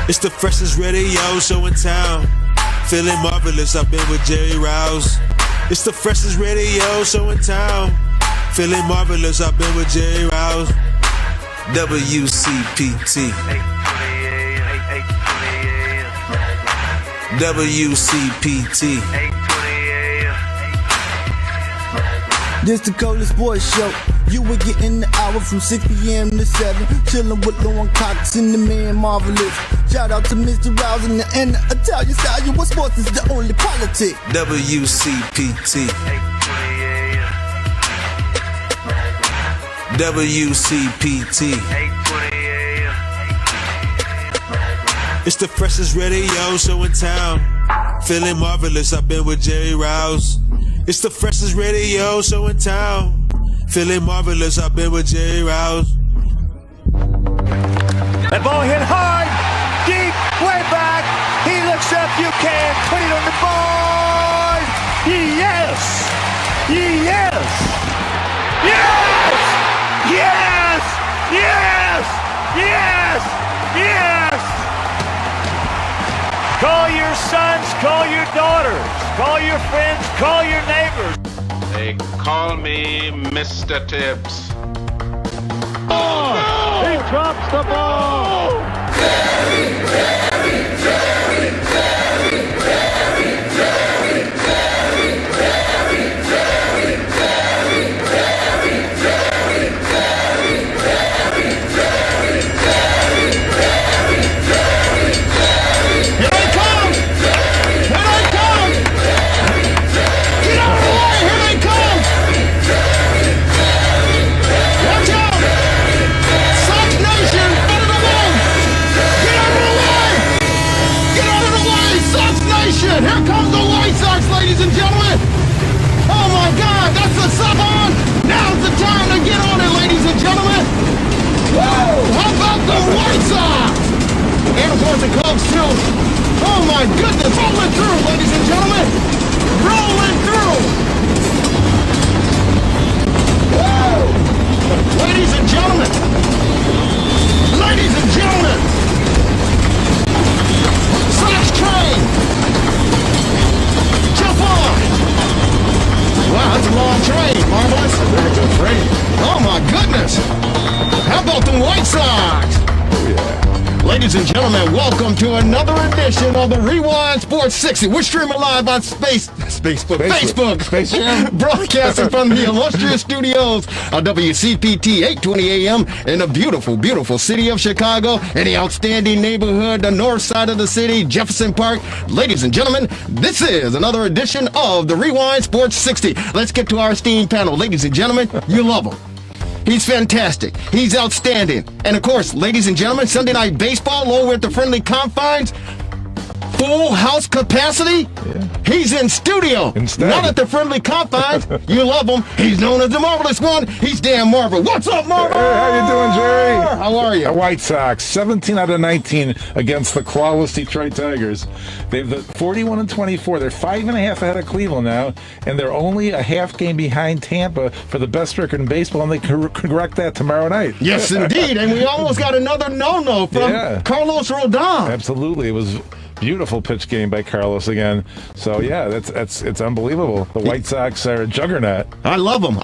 It's the freshest radio show in town. Feeling marvelous, I've been with Jerry Rouse. It's the freshest radio show in town. Feeling marvelous, I've been with Jerry Rouse. WCPT. WCPT. This the coldest sports show. You were getting the hour from 6 p.m. to 7. Chillin' with Lauren Cox and the man Marvelous. Shout out to Mr. Rouse and the Italian style. You what sports is the only politic. WCPT. WCPT. It's the freshest radio show in town. Feeling marvelous, I've been with Jerry Rouse. It's the freshest radio show in town. Feeling marvelous, I've been with Jerry Rouse. That ball hit hard, deep, way back. He looks up, you can put it on the board. Yes! Yes! Yes! Yes! Yes! Yes! Yes! Call your sons, call your daughters, call your friends, call your neighbors. They call me Mr. Tibbs. Oh, he drops the ball. Jerry, Jerry, Jerry, Jerry, Jerry, Jerry, Jerry, Jerry, Jerry, Jerry, Jerry, Jerry, Jerry, Jerry, Jerry, Jerry, Jerry, Jerry, Jerry. Here they come! Here they come! Get out of the way! Here they come! Watch out! Sox Nation, out of the way! Get out of the way! Get out of the way! Sox Nation! Here comes the White Sox, ladies and gentlemen! Oh my God, that's the Sox on! Now's the time to get on it, ladies and gentlemen! Woo! How about the White Sox? And of course the Cubs too. Oh my goodness, rolling through, ladies and gentlemen. Rolling through. Woo! Ladies and gentlemen. Ladies and gentlemen. Sox train. Jump on. Wow, that's a long train, Marvelous. Very good train. Oh my goodness. How about the White Sox? Oh yeah. Ladies and gentlemen, welcome to another edition of the Rewind Sports 60. We're streaming live on Facebook. Space Jam. Broadcasting from the illustrious studios of WCPT 820 AM in the beautiful, beautiful city of Chicago, in the outstanding neighborhood, the north side of the city, Jefferson Park. Ladies and gentlemen, this is another edition of the Rewind Sports 60. Let's get to our esteemed panel. Ladies and gentlemen, you love him. He's fantastic. He's outstanding. And of course, ladies and gentlemen, Sunday Night Baseball over at the Friendly Confines. Full house capacity. Yeah. He's in studio. Instead. Not at the Friendly Confines. You love him. He's known as the Marvelous One. He's Dan Marvel. What's up, Marvel? Hey, how you doing, Jerry? How are you? The White Sox, 17 out of 19 against the clawless Detroit Tigers. They've 41-24. They're 5.5 ahead of Cleveland now, and they're only a half game behind Tampa for the best record in baseball, and they can correct that tomorrow night. Yes, indeed. And we almost got another no-no from Carlos Rodon. Absolutely. It was beautiful pitch game by Carlos again. So yeah, it's unbelievable. The White Sox are a juggernaut. I love them.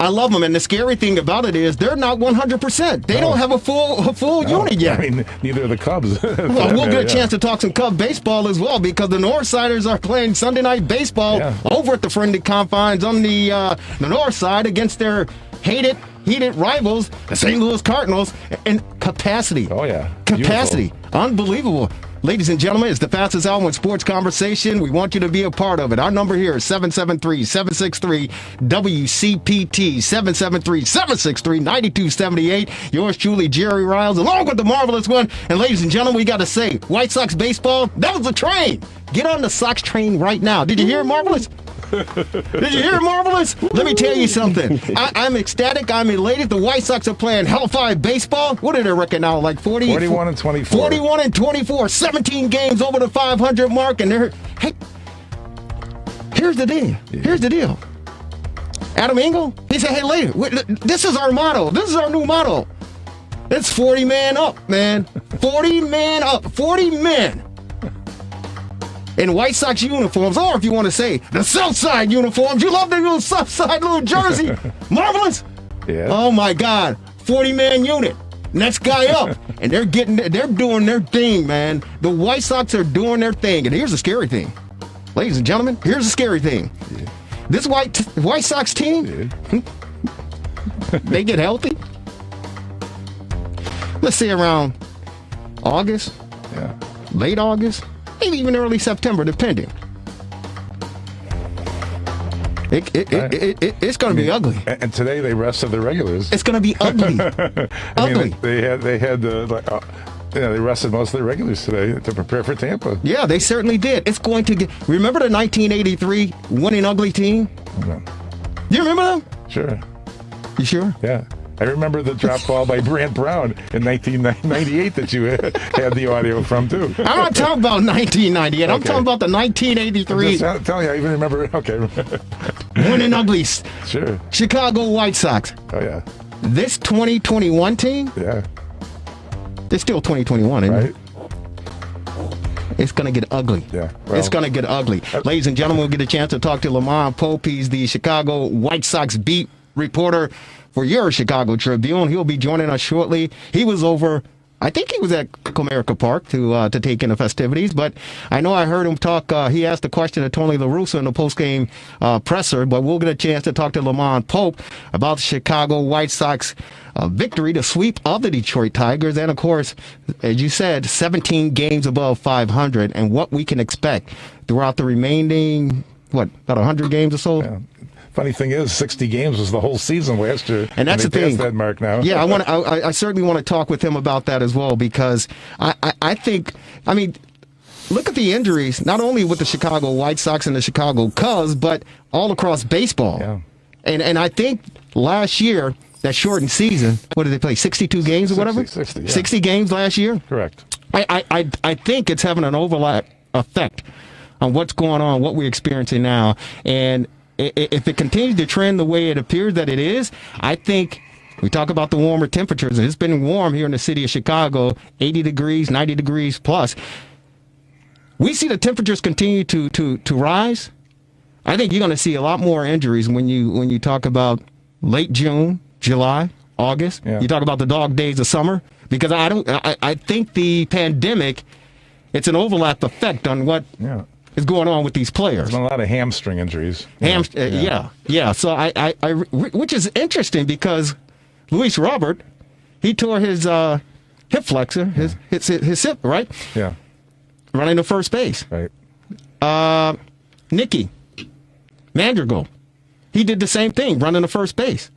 And the scary thing about it is they're not 100%. They don't have a full unit yet. I mean, neither are the Cubs. Well, we'll get a chance to talk some Cub baseball as well, because the Northsiders are playing Sunday Night Baseball over at the Friendly Confines on the north side against their heated rivals, the St. Louis Cardinals, in capacity. Oh yeah, capacity. Beautiful. Unbelievable. Ladies and gentlemen, it's the fastest hour in sports conversation. We want you to be a part of it. Our number here is 773-763-WCPT, 773-763-9278. Yours truly, Jerry Riles, along with the Marvelous One. And ladies and gentlemen, we got to say, White Sox baseball, that was a train. Get on the Sox train right now. Did you hear, Marvelous? Did you hear, Marvelous? Let me tell you something. I'm ecstatic. I'm elated. The White Sox are playing Hellfire baseball. What are they record now? Like 41-24. 41-24. 17 games over the 500 mark. And they're, hey, here's the deal. Here's the deal. Adam Engel, he said, hey, later, this is our motto. This is our new motto. It's 40 man up, man. 40 man up. 40 men. In White Sox uniforms, or if you want to say the South Side uniforms. You love the little South Side little jersey. Marvelous. Yeah. Oh my God. 40 man unit. Next guy up. And they're doing their thing, man. The White Sox are doing their thing. And here's the scary thing. Ladies and gentlemen, here's the scary thing. Yeah. This White Sox team, they get healthy. Let's say around August, late August, maybe even early September, depending. It's going to be ugly. And today they rested the regulars. It's going to be ugly. Ugly. They rested most of the regulars today to prepare for Tampa. Yeah, they certainly did. It's going to get. Remember the 1983 winning ugly team? No. You remember them? Sure. You sure? Yeah. I remember the drop ball by Brant Brown in 1998 that you had the audio from, too. I'm not talking about 1998. I'm talking about the 1983. Just tell you, I even remember. Okay. Winning uglies. Sure. Chicago White Sox. Oh, yeah. This 2021 team, Yeah. it's still 2021, isn't Right. it? It's going to get ugly. Yeah. It's going to get ugly. Ladies and gentlemen, we'll get a chance to talk to Lamont Pope. He's the Chicago White Sox beat reporter for your Chicago Tribune. He'll be joining us shortly. He was over, I think he was at Comerica Park to take in the festivities, but I know I heard him talk. He asked a question to Tony La Russa in the postgame presser, but we'll get a chance to talk to Lamont Pope about the Chicago White Sox victory, the sweep of the Detroit Tigers, and of course, as you said, 17 games above 500, and what we can expect throughout the remaining, about 100 games or so? Yeah. Funny thing is, 60 games was the whole season last year. And that's the thing. That mark now. Yeah, I certainly want to talk with him about that as well, because I think, look at the injuries, not only with the Chicago White Sox and the Chicago Cubs, but all across baseball. Yeah. And I think last year, that shortened season, what did they play, 62 games or whatever? 60, yeah. 60 games last year? Correct. I think it's having an overlap effect on what's going on, what we're experiencing now. And if it continues to trend the way it appears that it is, I think we talk about the warmer temperatures. It's been warm here in the city of Chicago, 80 degrees, 90 degrees plus. We see the temperatures continue to rise. I think you're going to see a lot more injuries when you talk about late June, July, August. Yeah. You talk about the dog days of summer, because I think the pandemic, it's an overlap effect on what is going on with these players. There's been a lot of hamstring injuries. Yeah. So I which is interesting, because Luis Robert, he tore his hip flexor, his hip, right? Yeah. Running to first base. Right. Nicky Madrigal, he did the same thing, running to first base.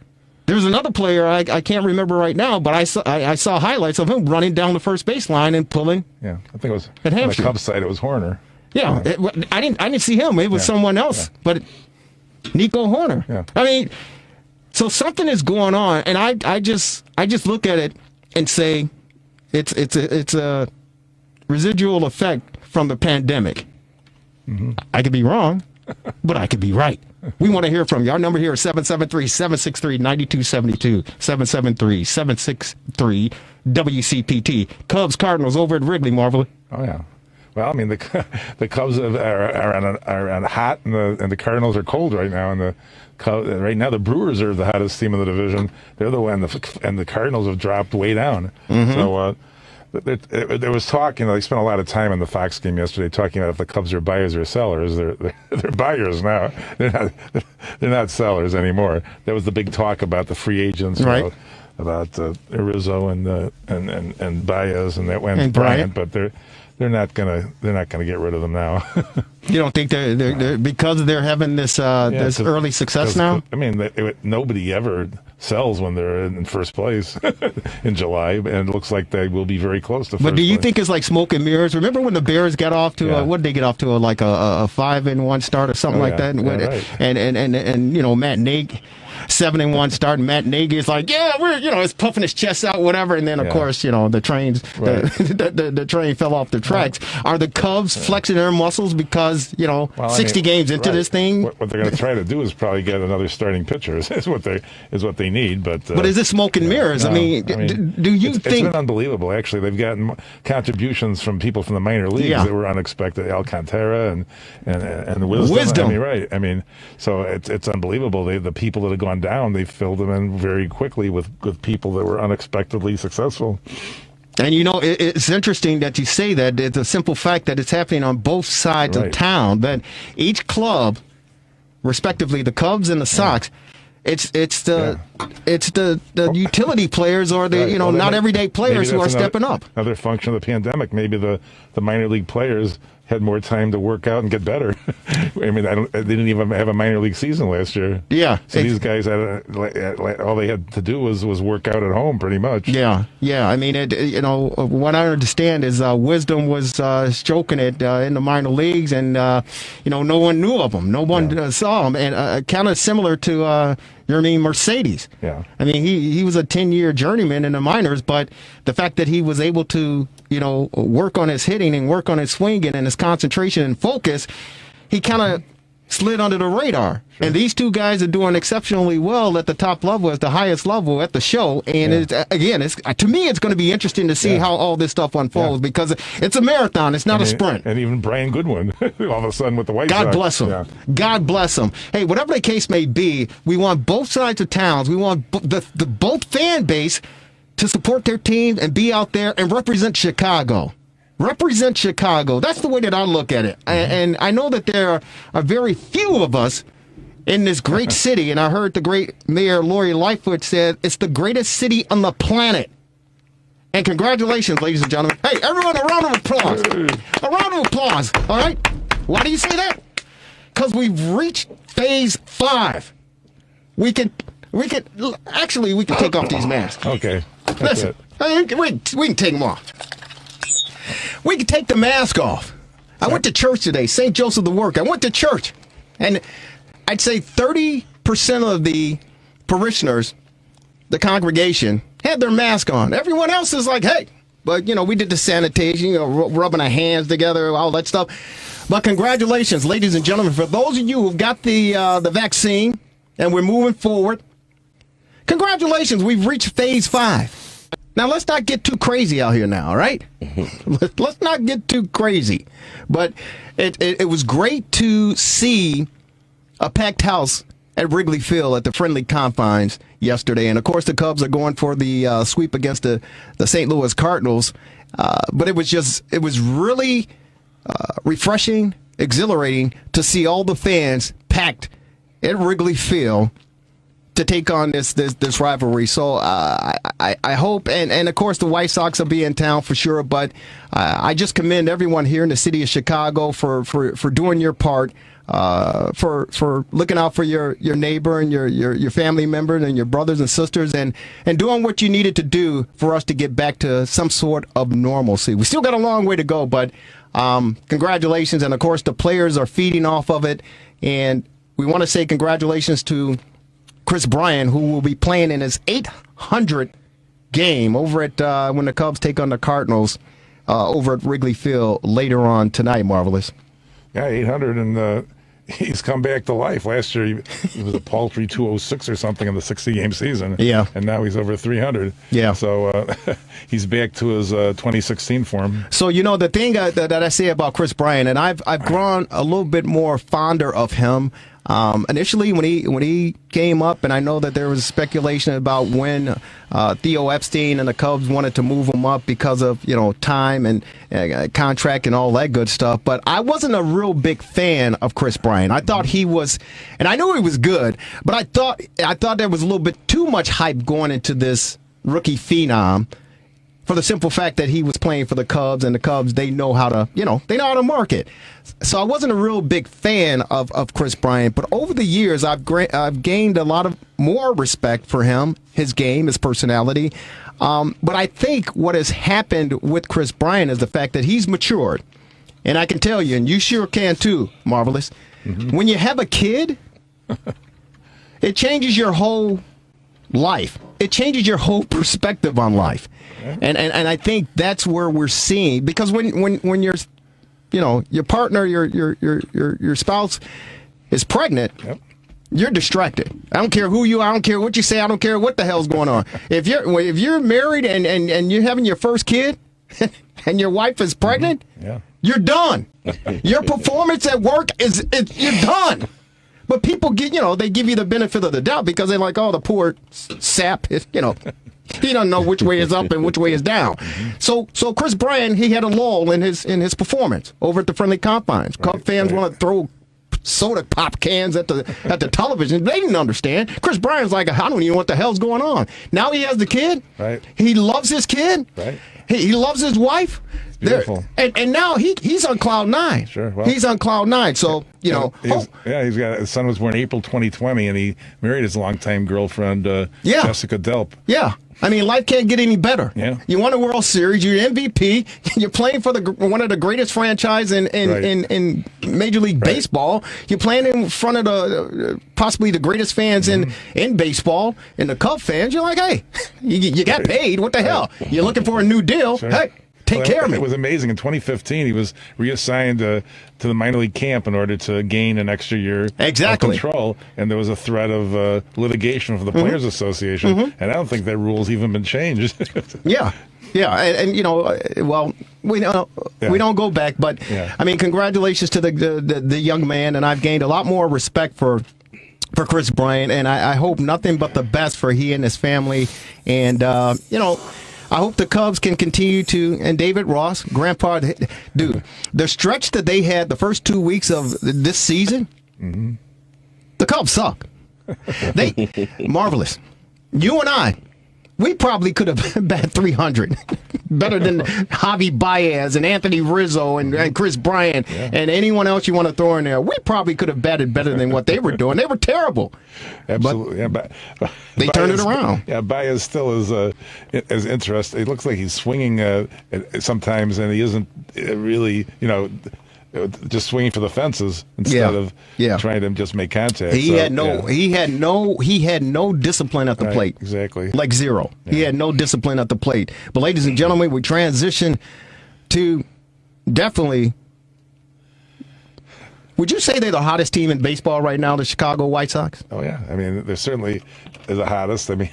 There's another player I can't remember right now, but I saw highlights of him running down the first baseline and pulling. Yeah, I think it was at on the hamstring. Cubs side. It was Horner. Yeah, I didn't see him. It was someone else, but Nico Horner. Yeah. So something is going on, and I just look at it and say it's a residual effect from the pandemic. Mm-hmm. I could be wrong, but I could be right. We want to hear from you. Our number here is 773-763-9272. 773-763-WCPT. Cubs Cardinals over at Wrigley, Marvel. Oh yeah. Well, the Cubs are on hot, and the Cardinals are cold right now. And right now the Brewers are the hottest team in the division. They're the one, and the Cardinals have dropped way down. Mm-hmm. So there was talk. They spent a lot of time in the Fox game yesterday talking about if the Cubs are buyers or sellers. They're buyers now. They're not sellers anymore. There was the big talk about the free agents, right? About Rizzo and Baez and Bryant, but they're not gonna get rid of them now. You don't think they're because they're having this early success now? Nobody ever sells when they're in first place in July, and it looks like they will be very close to first place. But do you think it's like smoke and mirrors? Remember when the Bears got off to what did they get off to, a 5-1 start or something like that? Right. And Matt Nagy, 7-1 start. Matt Nagy is like, yeah, we're, it's puffing his chest out, whatever. And then, of course, the trains, the train fell off the tracks. Are the Cubs flexing their muscles because, 60 games into this thing? What they're going to try to do is probably get another starting pitcher is what they need. But is it smoke and mirrors? No, do you think... It's been unbelievable, actually. They've gotten contributions from people from the minor leagues that were unexpected. Alcantara and Wisdom. So it's unbelievable. The people that have gone down, they've filled them in very quickly with people that were unexpectedly successful. And it's interesting that you say that. It's a simple fact that it's happening on both sides of town. That each club, respectively, the Cubs and the Sox, it's the utility players or the not everyday players who are stepping up. Another function of the pandemic. Maybe the minor league players had more time to work out and get better. They didn't even have a minor league season last year. Yeah. So these guys all they had to do was work out at home, pretty much. Yeah. What I understand is Wisdom was stroking it in the minor leagues, and no one knew of him, no one saw him, and kind of similar to Mercedes. Yeah. He was a 10-year journeyman in the minors, but the fact that he was able to work on his hitting and work on his swinging and his concentration and focus, he kind of slid under the radar. Sure. And these two guys are doing exceptionally well at the top level, at the highest level at the show. And it's to me, it's going to be interesting to see how all this stuff unfolds because it's a marathon. It's not a sprint. And even Brian Goodwin, all of a sudden with the White God Sox. Bless him. Yeah. God bless him. Hey, whatever the case may be, we want both sides of towns. We want the both fan base to support their team and be out there and represent Chicago. Represent Chicago. That's the way that I look at it. And I know that there are very few of us in this great city. And I heard the great Mayor Lori Lightfoot said it's the greatest city on the planet. And congratulations, ladies and gentlemen. Hey, everyone, a round of applause. A round of applause. All right? Why do you say that? Because we've reached phase 5. We can take off these masks. Okay. Listen, we can take them off. We can take the mask off. I went to church today, St. Joseph the Work. I went to church, and I'd say 30% of the parishioners, the congregation, had their mask on. Everyone else is like, hey, but we did the sanitation, rubbing our hands together, all that stuff. But congratulations, ladies and gentlemen, for those of you who've got the vaccine and we're moving forward. Congratulations, we've reached phase 5. Now, let's not get too crazy out here now, all right? Let's not get too crazy. But it was great to see a packed house at Wrigley Field at the friendly confines yesterday. And, of course, the Cubs are going for the sweep against the St. Louis Cardinals. But it was really refreshing, exhilarating to see all the fans packed at Wrigley Field to take on this rivalry. So I hope, and of course the White Sox will be in town for sure, but I just commend everyone here in the city of Chicago for doing your part, for looking out for your neighbor and your family members and your brothers and sisters, and doing what you needed to do for us to get back to some sort of normalcy. We still got a long way to go, but congratulations, and of course the players are feeding off of it, and we want to say congratulations to Chris Bryant, who will be playing in his 800th game over at when the Cubs take on the Cardinals over at Wrigley Field later on tonight. Marvelous. Yeah, 800, and he's come back to life. Last year he was a paltry 206 or something in the 60-game season. Yeah, and now he's over 300. Yeah, so he's back to his 2016 form. So the thing that I say about Chris Bryant, and I've grown a little bit more fonder of him. Initially, when he came up, and I know that there was speculation about when Theo Epstein and the Cubs wanted to move him up because of time and contract and all that good stuff. But I wasn't a real big fan of Chris Bryant. I thought he was, and I knew he was good, but I thought there was a little bit too much hype going into this rookie phenom. For the simple fact that he was playing for the Cubs, and the Cubs, they know how to market. So I wasn't a real big fan of Chris Bryant, but over the years, I've gained a lot of more respect for him, his game, his personality. But I think what has happened with Chris Bryant is the fact that he's matured. And I can tell you, and you sure can too, Marvelous, when you have a kid, it changes your whole life. It changes your whole perspective on life. And I think that's where we're seeing, because when you're, your partner, your spouse is pregnant, you're distracted. I don't care who you are. I don't care what you say. I don't care what the hell's going on. If you're married and you're having your first kid and your wife is pregnant, you're done. Your performance at work you're done. But people they give you the benefit of the doubt because they're like, oh, the poor sap is, he doesn't know which way is up and which way is down. So Chris Bryant, he had a lull in his performance over at the friendly confines. Cub fans want to throw soda pop cans at the television. They didn't understand. Chris Bryant's like, I don't even know what the hell's going on. Now he has the kid. Right. He loves his kid. Right. He loves his wife. It's beautiful. And now he's on cloud nine. Sure. Well, he's on cloud nine. So his son was born April 2020, and he married his longtime girlfriend, Jessica Delp. Yeah. I mean, life can't get any better. Yeah. You won a World Series. You're MVP. You're playing for one of the greatest franchise in Major League Baseball. You're playing in front of possibly the greatest fans in baseball, and the Cub fans. You're like, hey, you got paid. What the hell? You're looking for a new deal. Sure. Hey, take care of me. It was amazing. In 2015, he was reassigned to the minor league camp in order to gain an extra year of control, and there was a threat of litigation from the Players Association, and I don't think that rule's even been changed. Yeah, and we don't go back, but I mean, congratulations to the young man, and I've gained a lot more respect for Chris Bryant, and I hope nothing but the best for he and his family, and I hope the Cubs can continue to, and David Ross, Grandpa, dude, the stretch that they had the first 2 weeks of this season, the Cubs suck. They marvelous. You and I, we probably could have batted 300 better than Javi Baez and Anthony Rizzo and Chris Bryant and anyone else you want to throw in there. We probably could have batted better than what they were doing. They were terrible. Absolutely. But they turned it around. Yeah, Baez still is interesting. It looks like he's swinging sometimes, and he isn't really, just swinging for the fences instead of trying to just make contact. He had no discipline at the plate. Exactly. Like zero. Yeah. He had no discipline at the plate. But ladies and gentlemen, we transition to definitely. Would you say they're the hottest team in baseball right now, the Chicago White Sox? Oh, yeah. I mean, they're certainly the hottest. I mean,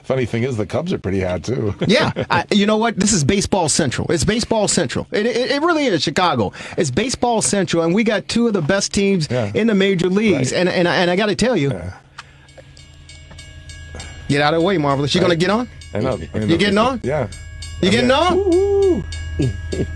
funny thing is the Cubs are pretty hot, too. Yeah. You know what? This is Baseball Central. It's Baseball Central. It really is Chicago. It's Baseball Central, and we got two of the best teams in the major leagues. Right. And I got to tell you, get out of the way, Marvelous. You going to get on? I know. You getting on? Yeah. You getting on? Woo-hoo.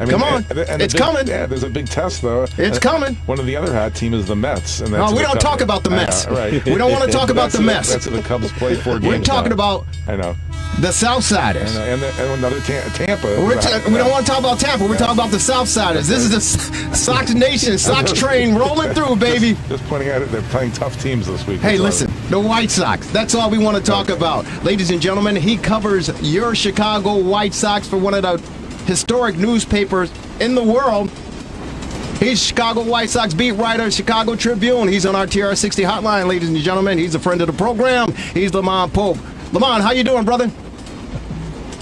Come on. It's coming. Yeah, there's a big test, though. It's coming. One of the other hot teams is the Mets. And we don't talk about the Mets. Right. We don't want to talk about the Mets. That's what the Cubs play 4 games. We're talking about the Southsiders. And another Tampa. We don't want to talk about Tampa. We're talking about the Southsiders. This is the Sox Nation, Sox train rolling through, baby. Just pointing out they're playing tough teams this week. Hey, listen, the White Sox. That's all we want to talk about. Ladies and gentlemen, he covers your Chicago White Sox for one of the historic newspapers in the world. He's Chicago White Sox beat writer, Chicago Tribune. He's on our TRS60 hotline, ladies and gentlemen. He's a friend of the program. He's Lamont Pope. Lamont, how you doing, brother?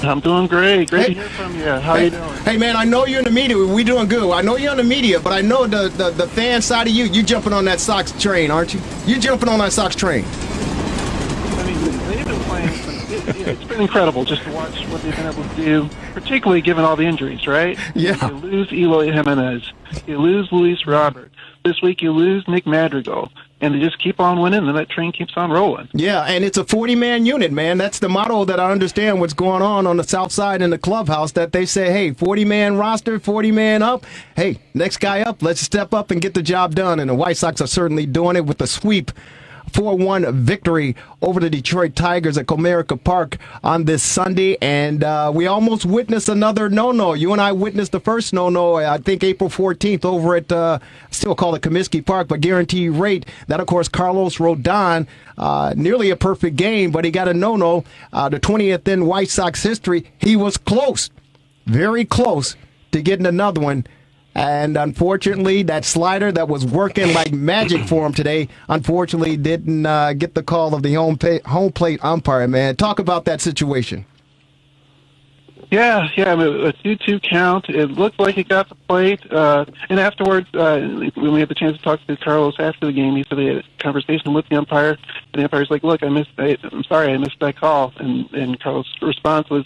I'm doing great. Great to hear from you. How you doing? Hey, man, I know you're in the media. We doing good. I know you're in the media, but I know the fan side of you jumping on that Sox train, aren't you? You jumping on that Sox train. I mean, they've been playing it's been incredible just to watch what they've been able to do, particularly given all the injuries, right? Yeah. You lose Eloy Jimenez. You lose Luis Robert. This week you lose Nick Madrigal. And they just keep on winning, and that train keeps on rolling. Yeah, and it's a 40-man unit, man. That's the motto that I understand what's going on the South Side in the clubhouse, that they say, hey, 40-man roster, 40-man up. Hey, next guy up, let's step up and get the job done. And the White Sox are certainly doing it with the sweep 4-1 victory over the Detroit Tigers at Comerica Park on this Sunday. And we almost witnessed another no-no. You and I witnessed the first no-no, I think April 14th over at, still call it Comiskey Park, but guarantee rate. That, of course, Carlos Rodon, nearly a perfect game, but he got a no-no. The 20th in White Sox history. He was close, very close to getting another one. And unfortunately, that slider that was working like magic for him today, unfortunately, didn't get the call of the home plate umpire, man. Talk about that situation. Yeah, I mean, a 2-2 count. It looked like he got the plate. And afterwards, when we had the chance to talk to Carlos after the game, he said he had a conversation with the umpire. And the umpire's like, look, I'm sorry, I missed that call. And Carlos' response was,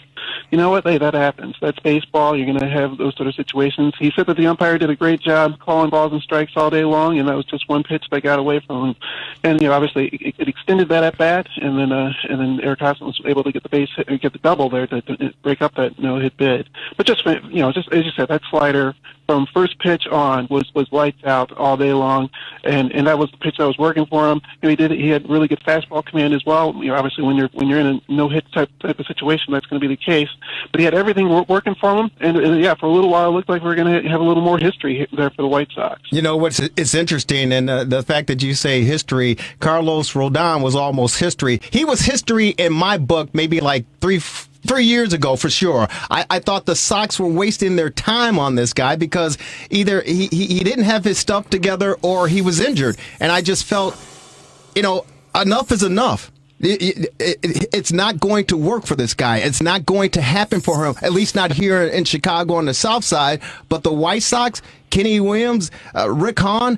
you know what, hey, that happens. That's baseball. You're going to have those sort of situations. He said that the umpire did a great job calling balls and strikes all day long, and that was just one pitch that got away from him. And, obviously, it extended that at bat, and then Eric Hosson was able to get the base hit, get the double there to break up that no-hit bid. But just as you said, that slider from first pitch on was lights out all day long, and that was the pitch that was working for him. He had really good fastball command as well. Obviously when you're in a no-hit type of situation, that's going to be the case. But he had everything working for him, and for a little while it looked like we were going to have a little more history there for the White Sox. It's interesting, and the fact that you say history, Carlos Rodon was almost history. He was history in my book, maybe like 3 years ago, for sure. I thought the Sox were wasting their time on this guy because either he didn't have his stuff together or he was injured. And I just felt, enough is enough. It's not going to work for this guy. It's not going to happen for him, at least not here in Chicago on the South Side. But the White Sox, Kenny Williams, Rick Hahn,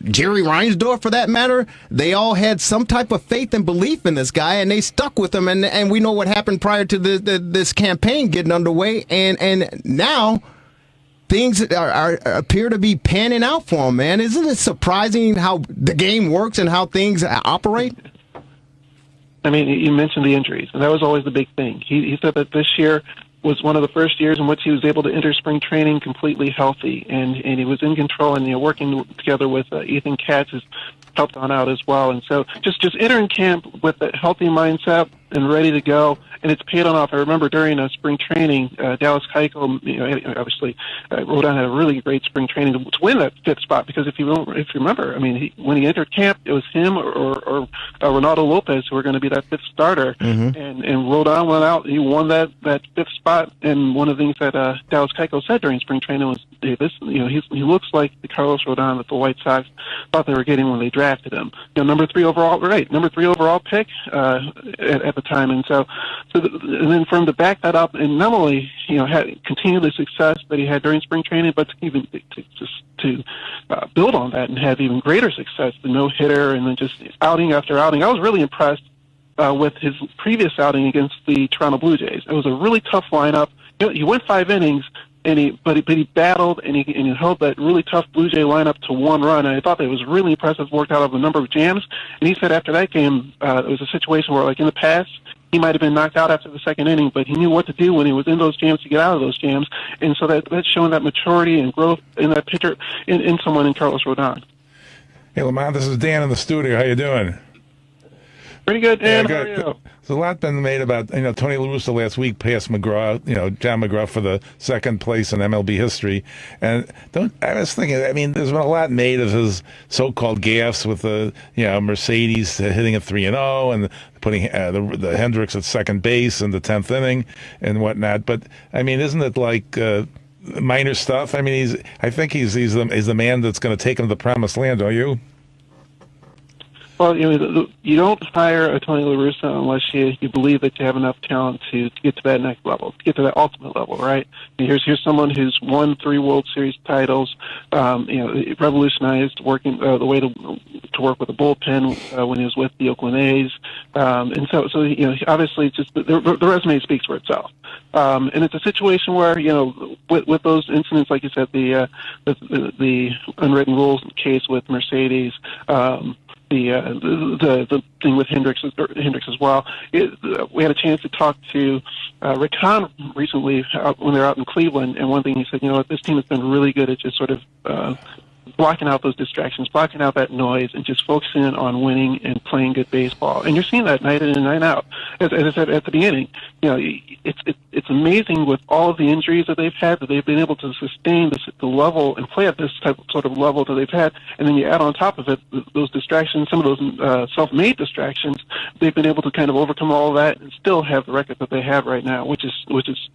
Jerry Reinsdorf, for that matter, they all had some type of faith and belief in this guy, and they stuck with him. And we know what happened prior to this campaign getting underway. And now things appear to be panning out for him, man. Isn't it surprising how the game works and how things operate? I mean, you mentioned the injuries, and that was always the big thing. He said that this year was one of the first years in which he was able to enter spring training completely healthy, and he was in control, and working together with Ethan Katz has helped on out as well. And so just entering camp with a healthy mindset and ready to go, and it's paid off. I remember during spring training, Dallas Keuchel, obviously, Rodon had a really great spring training to win that fifth spot, because if you remember, I mean, when he entered camp, it was him or Ronaldo Lopez who were going to be that fifth starter, and Rodon went out, he won that fifth spot, and one of the things that Dallas Keuchel said during spring training was, hey, he looks like the Carlos Rodon that the White Sox thought they were getting when they drafted him. Number 3 overall pick at the time, and and then for him to back that up and not only continue the success that he had during spring training, but to build on that and have even greater success, the no-hitter, and then just outing after outing. I was really impressed with his previous outing against the Toronto Blue Jays. It was a really tough lineup. He went 5 innings, but he battled and he held that really tough Blue Jay lineup to 1 run. And I thought that was really impressive. Worked out of a number of jams. And he said after that game, it was a situation where, like in the past, he might have been knocked out after the 2nd inning, but he knew what to do when he was in those jams to get out of those jams. And so that's showing that maturity and growth in that pitcher, in someone in Carlos Rodon. Hey, Lamont, this is Dan in the studio. How you doing? Pretty good, Dan. Yeah, how are you? There's a lot been made about, Tony La Russa last week passed McGraw, John McGraw for the 2nd place in MLB history. And I was thinking, there's been a lot made of his so-called gaffes with the, Mercedes hitting at 3-0 and putting the Hendricks at second base in the 10th inning and whatnot. But, isn't it like minor stuff? I think he's the man that's going to take him to the promised land, don't you? Well, you don't hire a Tony La Russa unless you believe that you have enough talent to get to that next level, to get to that ultimate level, right? Here's someone who's won 3 World Series titles. It revolutionized working the way to work with a bullpen when he was with the Oakland A's, and so obviously just the resume speaks for itself. And it's a situation where with those incidents, like you said, the unwritten rules case with Mercedes. The thing with Hendricks as well. We had a chance to talk to Rick Hahn recently when they were out in Cleveland, and one thing he said, this team has been really good at just sort of blocking out those distractions, blocking out that noise, and just focusing on winning and playing good baseball. And you're seeing that night in and night out. As I said at the beginning, it's amazing with all of the injuries that they've had that they've been able to sustain the level and play at this type of sort of level that they've had. And then you add on top of it those distractions, some of those self-made distractions. They've been able to kind of overcome all of that and still have the record that they have right now, which is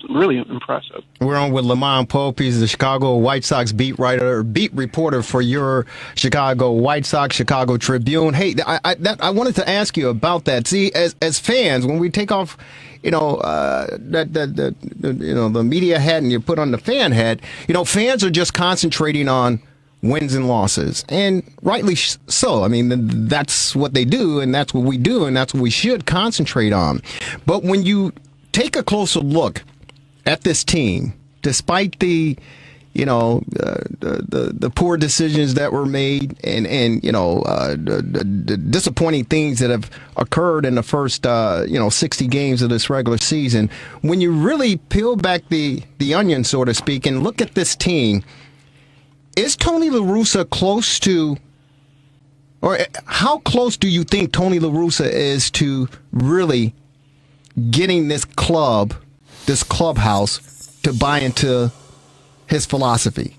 really impressive. We're on with Lamont Pope. He's the Chicago White Sox beat reporter for your Chicago White Sox, Chicago Tribune. Hey, I wanted to ask you about that. See, as fans, when we take off, the media hat and you put on the fan hat, fans are just concentrating on wins and losses, and rightly so. I mean, that's what they do, and that's what we do, and that's what we should concentrate on. But when you take a closer look at this team, despite the poor decisions that were made and the disappointing things that have occurred in the first 60 games of this regular season, when you really peel back the onion, so to speak, and look at this team, is Tony La Russa close to, or how close do you think Tony La Russa is to really getting this clubhouse to buy into his philosophy?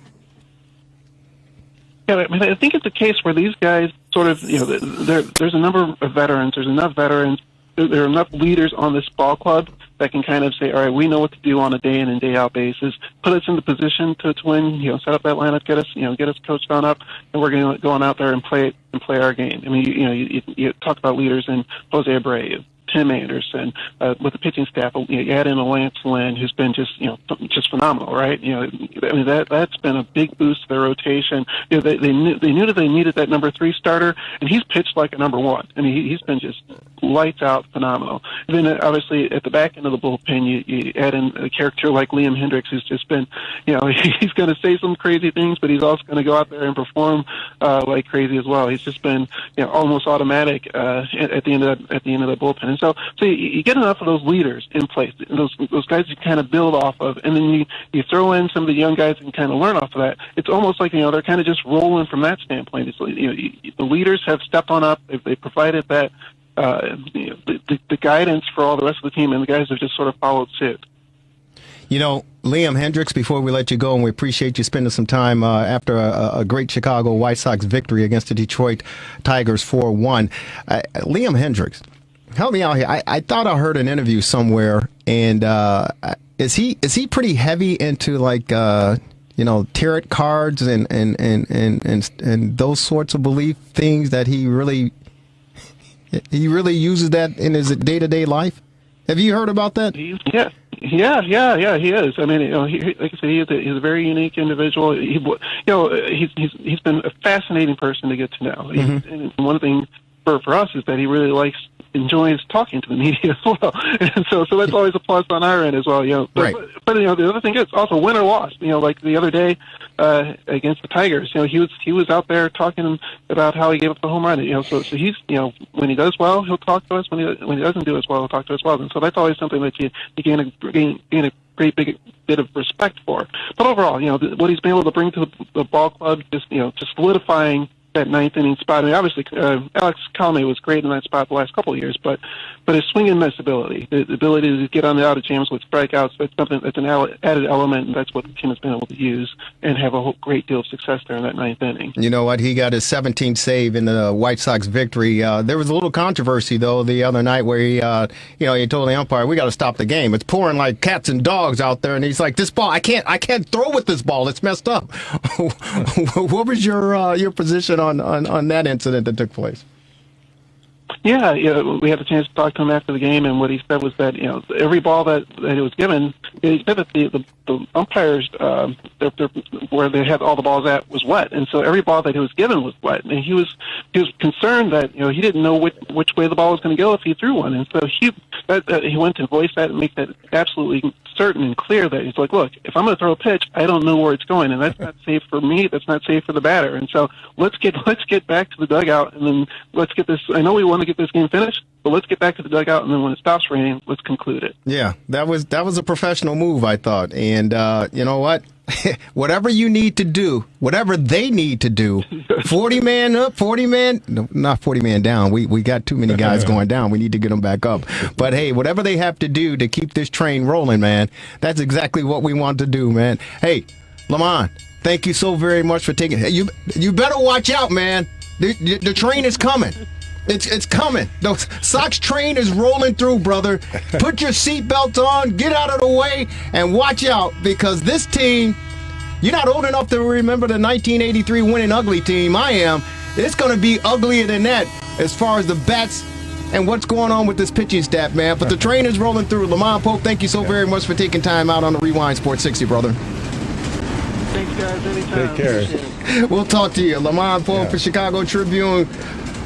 Yeah, I mean, I think it's a case where these guys sort of, there's a number of veterans. There's enough veterans. There are enough leaders on this ball club that can kind of say, all right, we know what to do on a day in and day out basis. Put us in the position to win. Set up that lineup, get us coached on up, and we're going to go on out there and play our game. I mean, you talk about leaders in Jose Abreu, Tim Anderson, with the pitching staff. You add in a Lance Lynn, who's been just phenomenal, right? I mean, that's been a big boost to their rotation. They knew that they needed that number 3 starter, and he's pitched like a number 1. I mean, he's been just lights out phenomenal. And then obviously at the back end of the bullpen, you add in a character like Liam Hendricks, who's just been, he's going to say some crazy things, but he's also going to go out there and perform like crazy as well. He's just been, almost automatic at the end of the bullpen. And so you get enough of those leaders in place, those guys you kind of build off of, and then you throw in some of the young guys and kind of learn off of that. It's almost like they're kind of just rolling from that standpoint. It's the leaders have stepped on up. They provided that the guidance for all the rest of the team, and the guys have just sort of followed suit. Liam Hendricks, before we let you go, and we appreciate you spending some time after a great Chicago White Sox victory against the Detroit Tigers 4-1. Liam Hendricks, help me out here. I thought I heard an interview somewhere, and is he pretty heavy into like tarot cards and those sorts of belief things that he really uses that in his day-to-day life? Have you heard about that? Yeah, he is. I mean, like I said, he's a very unique individual. He's been a fascinating person to get to know. Mm-hmm. And one thing for us is that he really enjoys talking to the media as well. And so that's always a plus on our end as well. Right. But the other thing is also win or loss. Like the other day against the Tigers, he was out there talking about how he gave up the home run. So he's when he does well, he'll talk to us. When he doesn't do as well, he'll talk to us well. And so that's always something that you gain a great big bit of respect for. But overall, what he's been able to bring to the ball club, just solidifying that ninth inning spot. I mean, obviously, Alex Colomé was great in that spot the last couple of years, but his swing and miss ability, the ability to get on the out of jams with strikeouts, that's something that's an added element, and that's what the team has been able to use and have a great deal of success there in that ninth inning. You know what? He got his 17th save in the White Sox victory. There was a little controversy, though, the other night where he told the umpire, "We got to stop the game. It's pouring like cats and dogs out there," and he's like, "This ball, I can't throw with this ball. It's messed up." What was your position on that incident that took place? Yeah, we had a chance to talk to him after the game, and what he said was that every ball that it was given, he said that the umpires where they had all the balls at was wet, and so every ball that he was given was wet, and he was concerned that he didn't know which way the ball was going to go if he threw one, and so he went to voice that and make that absolutely certain and clear that he's like, look, if I'm going to throw a pitch, I don't know where it's going, and that's not safe for me. That's not safe for the batter. And so let's get back to the dugout, and then let's get this. I know we want to get this game finished, but let's get back to the dugout, and then when it stops raining, let's conclude it. Yeah, that was a professional move, I thought. And you know what? whatever you need to do, whatever they need to do, 40 man up, 40 man, no, not 40 man down. We got too many guys going down. We need to get them back up. But hey, whatever they have to do to keep this train rolling, man, that's exactly what we want to do, man. Hey, Lamont, thank you so very much for taking. You better watch out, man. The train is coming. It's coming. The Sox train is rolling through, brother. Put your seatbelt on, get out of the way, and watch out, because this team, you're not old enough to remember the 1983 winning ugly team. I am. It's going to be uglier than that as far as the bats and what's going on with this pitching staff, man. But the train is rolling through. Lamont Pope, thank you so very much for taking time out on the Rewind Sports 60, brother. Thanks, guys. Anytime. Take care. We'll talk to you. Lamont Pope for Chicago Tribune.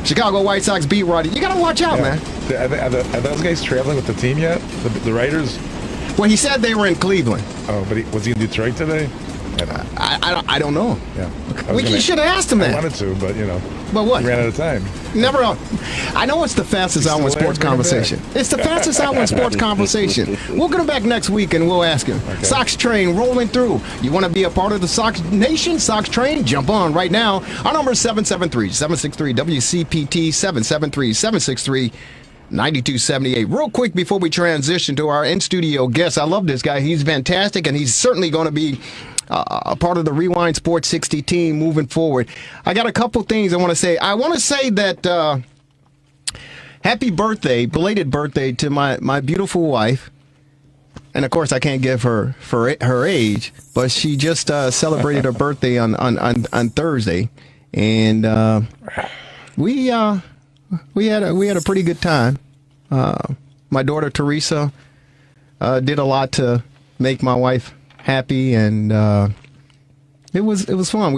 Chicago White Sox beat writer. You got to watch out, man. Are those guys traveling with the team yet? The writers? Well, he said they were in Cleveland. Oh, but was he in Detroit today? I don't know. Yeah. You should have asked him that. I wanted to, but But what? he ran out of time. Never. I know it's the fastest hour in sports conversation. It's the fastest hour in sports conversation. We'll get him back next week and we'll ask him. Okay. Sox train rolling through. You want to be a part of the Sox Nation, Sox train? Jump on right now. Our number is 773-763 WCPT 773-763-9278. Real quick before we transition to our in-studio guest, I love this guy. He's fantastic, and he's certainly going to be a part of the Rewind Sports 60 team moving forward. I got a couple things I want to say. I want to say that happy birthday, belated birthday to my beautiful wife. And of course, I can't give her her age, but she just celebrated her birthday on Thursday, and we had a pretty good time. My daughter Teresa did a lot to make my wife happy, and it was fun.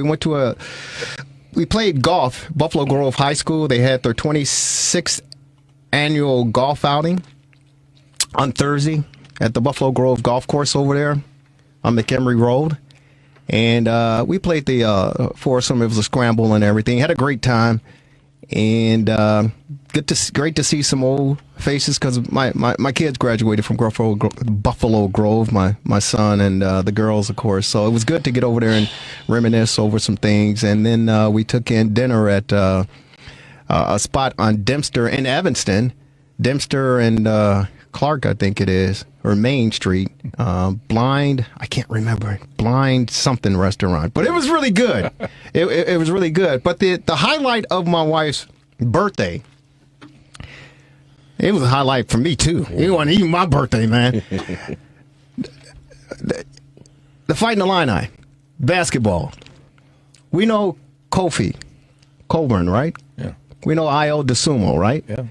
We played golf. Buffalo Grove High School, they had their 26th annual golf outing on Thursday at the Buffalo Grove Golf Course over there on McHenry Road, and we played the foursome. It was a scramble and everything. Had a great time, and great to see some old faces, because my kids graduated from Buffalo Grove, my son and the girls, of course. So it was good to get over there and reminisce over some things. And then we took in dinner at a spot on Dempster in Evanston, Dempster and Clark, I think it is, or Main Street. Blind, I can't remember, Blind something restaurant, but it was really good. It was really good. But the highlight of my wife's birthday, it was a highlight for me too. It wasn't even my birthday, man. The Fight in the Illini, basketball. We know Kofi Coburn, right? Yeah. We know Io DeSumo, right? Yeah.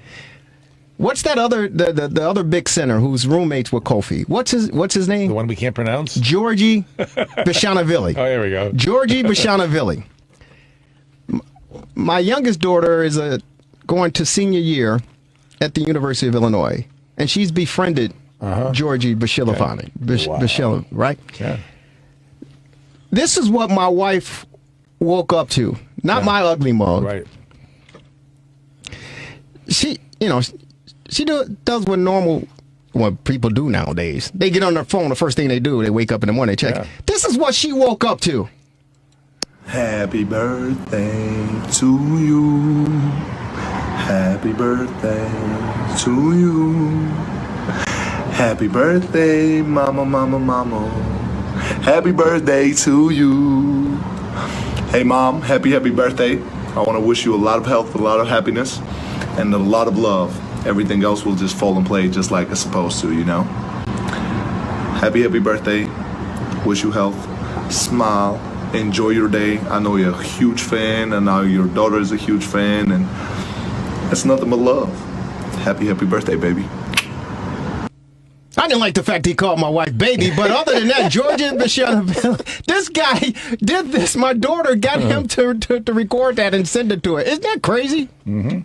What's that other the other big center who's roommates with Kofi? What's his name? The one we can't pronounce? Georgie Bishanavili. Oh, there we go. Georgie Bishanavili. My youngest daughter is going to senior year at the University of Illinois, and she's befriended Georgie Bishanavili. Wow. Right? Yeah. This is what my wife woke up to. Not my ugly mug. Right. She does what people do nowadays. They get on their phone, the first thing they do, they wake up in the morning, they check. Yeah. This is what she woke up to. Happy birthday to you. Happy birthday to you. Happy birthday, mama, mama, mama. Happy birthday to you. Hey, Mom, happy birthday. I want to wish you a lot of health, a lot of happiness, and a lot of love. Everything else will just fall in place just like it's supposed to, you know? Happy birthday. Wish you health. Smile. Enjoy your day. I know you're a huge fan, and now your daughter is a huge fan, and it's nothing but love. Happy birthday, baby. I didn't like the fact he called my wife baby, but other than that, Georgia Bishanavili, this guy did this. My daughter got him to record that and send it to her. Isn't that crazy? Mm-hmm.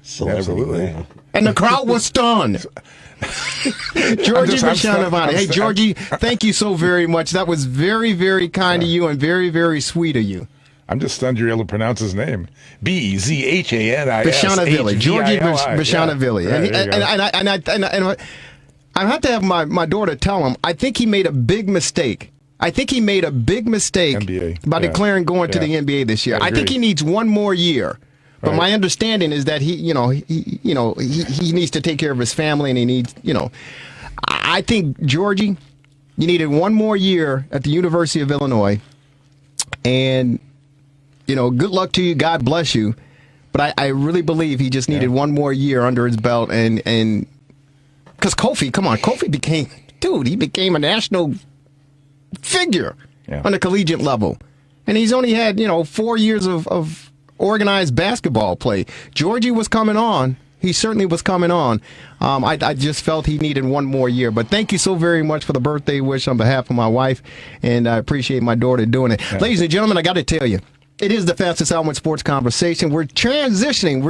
So absolutely. And the crowd was stunned. Georgie Bishanavili. Hey, Georgie, thank you so very much. That was very, very kind of you and very, very sweet of you. I'm just stunned you're able to pronounce his name. Bezhanis. Bishanavili. Georgie Bishanavili. Yeah. And I have to have my daughter tell him, I think he made a big mistake. I think he made a big mistake NBA, by declaring going to the NBA this year. I think he needs one more year. But my understanding is that he needs to take care of his family, and he needs, I think, Georgie, you needed one more year at the University of Illinois, and good luck to you. God bless you. But I really believe he just needed one more year under his belt, and because Kofi became a national figure on the collegiate level, and he's only had 4 years of organized basketball play. Georgie was coming on. He certainly was coming on. I just felt he needed one more year. But thank you so very much for the birthday wish on behalf of my wife, and I appreciate my daughter doing it. Ladies and gentlemen, I got to tell you, it is the fastest hour in sports conversation. We're transitioning.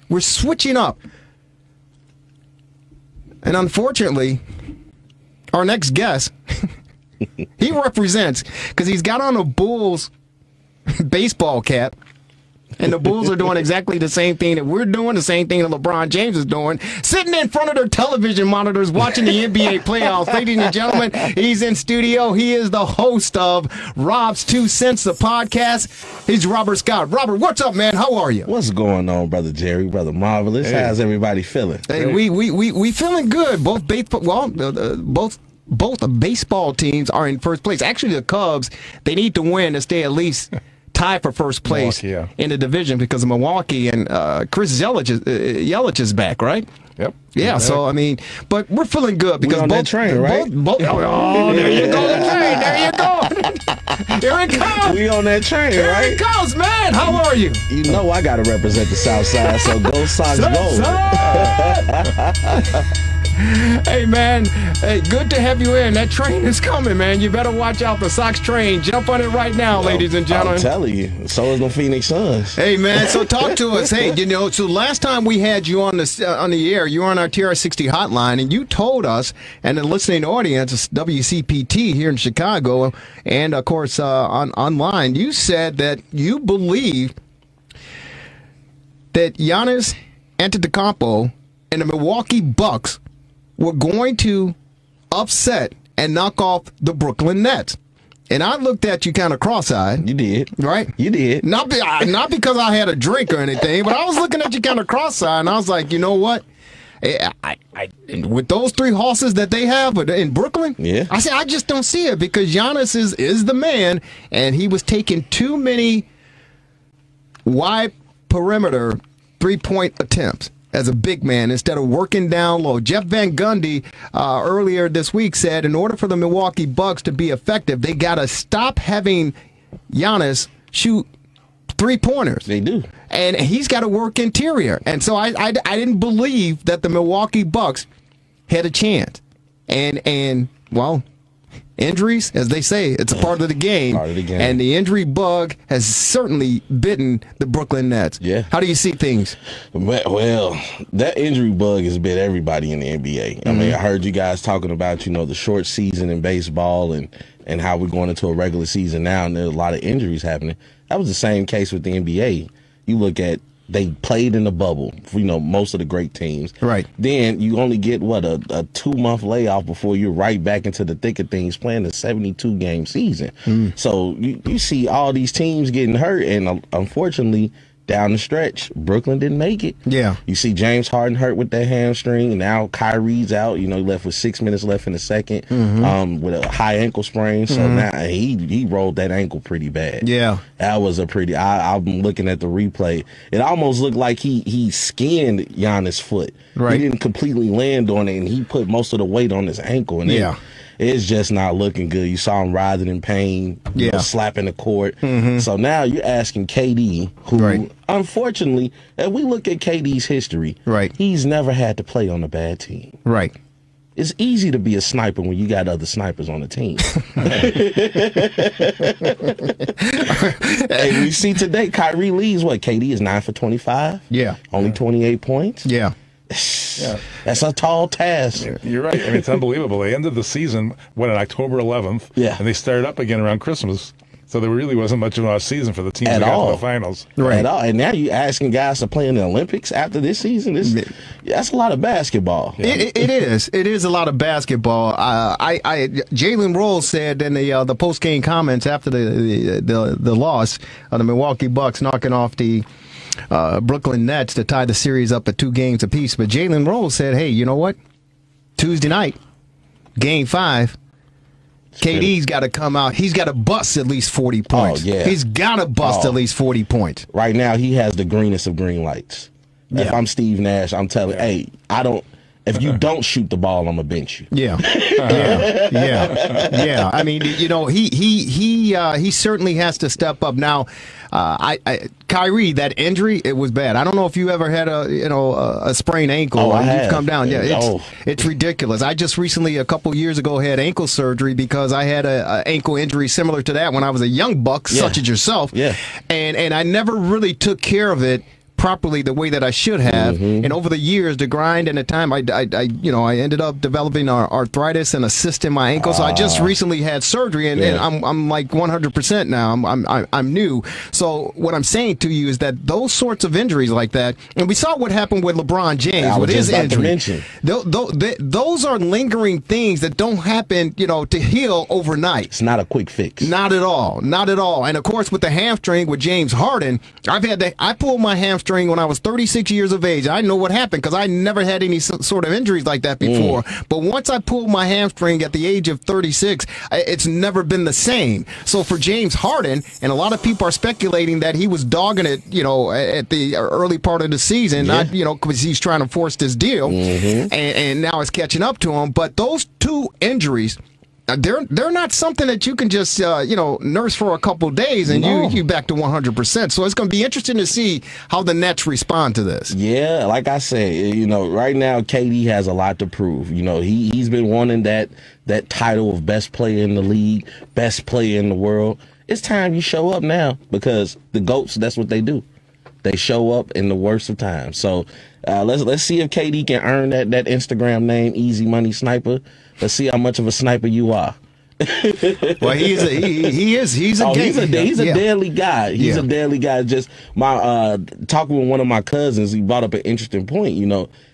We're switching up. And unfortunately, our next guest, he represents, because he's got on a Bulls baseball cap, and the Bulls are doing exactly the same thing that we're doing, the same thing that LeBron James is doing, sitting in front of their television monitors watching the NBA playoffs. Ladies and gentlemen, he's in studio. He is the host of Rob's 2 Cents, the podcast. He's Robert Scott. Robert, what's up, man? How are you? What's going on, Brother Jerry, Brother Marvelous? Hey. How's everybody feeling? Hey, we feeling good. Both baseball teams are in first place. Actually, the Cubs, they need to win to stay at least tie for first place in the division, because of Milwaukee, and Chris Yelich is back, right? Yep. Yeah, so, but we're feeling good because on that train, right? There you go, the train. There you go. Here it comes. We on that train, Here right? Here it goes, man. How are you? You know I got to represent the South Side, so go Sox, go. Hey, man, good to have you in. That train is coming, man. You better watch out. The Sox train. Jump on it right now, ladies and gentlemen. I'm telling you. So is the Phoenix Suns. Hey, man, so talk to us. Hey, so last time we had you on the air, you were on our TRS60 hotline, and you told us, and the listening audience, WCPT here in Chicago, and, of course, online, you said that you believe that Giannis Antetokounmpo and the Milwaukee Bucks were going to upset and knock off the Brooklyn Nets. And I looked at you kind of cross-eyed. You did. Right? You did. Not because I had a drink or anything, but I was looking at you kind of cross-eyed, and I was like, you know what? With those 3 horses that they have in Brooklyn, I said, I just don't see it, because Giannis is the man, and he was taking too many wide perimeter three-point attempts as a big man instead of working down low. Jeff Van Gundy earlier this week said in order for the Milwaukee Bucks to be effective, they got to stop having Giannis shoot three-pointers. They do. And he's got to work interior. And so I didn't believe that the Milwaukee Bucks had a chance. And well, injuries, as they say, it's a part of the game. Part of the game. And the injury bug has certainly bitten the Brooklyn Nets. Yeah. How do you see things? Well, that injury bug has bit everybody in the NBA. I mean, I heard you guys talking about, the short season in baseball and how we're going into a regular season now, and there's a lot of injuries happening. That was the same case with the NBA. You look at, they played in the bubble, most of the great teams. Right. Then you only get, a 2-month layoff before you're right back into the thick of things playing a 72-game season. So you see all these teams getting hurt, and unfortunately, down the stretch, Brooklyn didn't make it. Yeah. You see James Harden hurt with that hamstring, and now Kyrie's out. He left with 6 minutes left in the second with a high ankle sprain. So now he rolled that ankle pretty bad. Yeah. That was a pretty. I'm looking at the replay. It almost looked like he skinned Giannis' foot. Right. He didn't completely land on it, and he put most of the weight on his ankle. And it's just not looking good. You saw him writhing in pain, slapping the court. So now you're asking KD, who, unfortunately, if we look at KD's history, he's never had to play on a bad team. Right. It's easy to be a sniper when you got other snipers on the team. Hey, we see today, Kyrie leaves, KD is 9 for 25? Yeah. Only 28 points? Yeah. That's a tall task. You're right. It's unbelievable. They ended the season, on October 11th? Yeah. And they started up again around Christmas. So there really wasn't much of a season for the teams At that got all. to the finals. Right. At all. And now you asking guys to play in the Olympics after this season. That's a lot of basketball. It is. It is a lot of basketball. Jalen Rose said in the post game comments after the loss of the Milwaukee Bucks knocking off the Brooklyn Nets to tie the series up at 2 games apiece. But Jalen Rose said, "Hey, you know what? Tuesday night, Game 5." KD's got to come out. He's got to bust at least 40 points. Oh, yeah. He's got to bust at least 40 points. Right now, he has the greenest of green lights. If I'm Steve Nash, I'm telling, hey, if you don't shoot the ball, I'm gonna bench you. Yeah. I mean, you know, he certainly has to step up now. Kyrie, that injury, it was bad. I don't know if you ever had a sprained ankle. Oh, I You've have. come down. Yeah, it's ridiculous. I just recently, a couple years ago, had ankle surgery because I had a ankle injury similar to that when I was a young buck, such as yourself. Yeah. And I never really took care of it properly the way that I should have. And over the years, the grind and the time, I ended up developing arthritis and a cyst in my ankle. So I just recently had surgery, and I'm like 100% now. I'm new. So what I'm saying to you is that those sorts of injuries like that, and we saw what happened with LeBron James with his injury. Those are lingering things that don't happen, to heal overnight. It's not a quick fix. Not at all. Not at all. And of course, with the hamstring with James Harden, I pulled my hamstring when I was 36 years of age. I know what happened because I never had any sort of injuries like that before. But once I pulled my hamstring at the age of 36, it's never been the same. So for James Harden, and a lot of people are speculating that he was dogging it, at the early part of the season, not, because he's trying to force this deal, and now it's catching up to him. But those two injuries, they're not something that you can just nurse for a couple of days and you back to 100%. So it's going to be interesting to see how the Nets respond to this. Yeah, like I said, right now KD has a lot to prove. He's been wanting that title of best player in the league, best player in the world. It's time you show up now because the GOATs, that's what they do. They show up in the worst of times. So let's see if KD can earn that Instagram name, Easy Money Sniper. Let's see how much of a sniper you are. Well, he's a deadly guy. He's a deadly guy. Just talking with one of my cousins, he brought up an interesting point.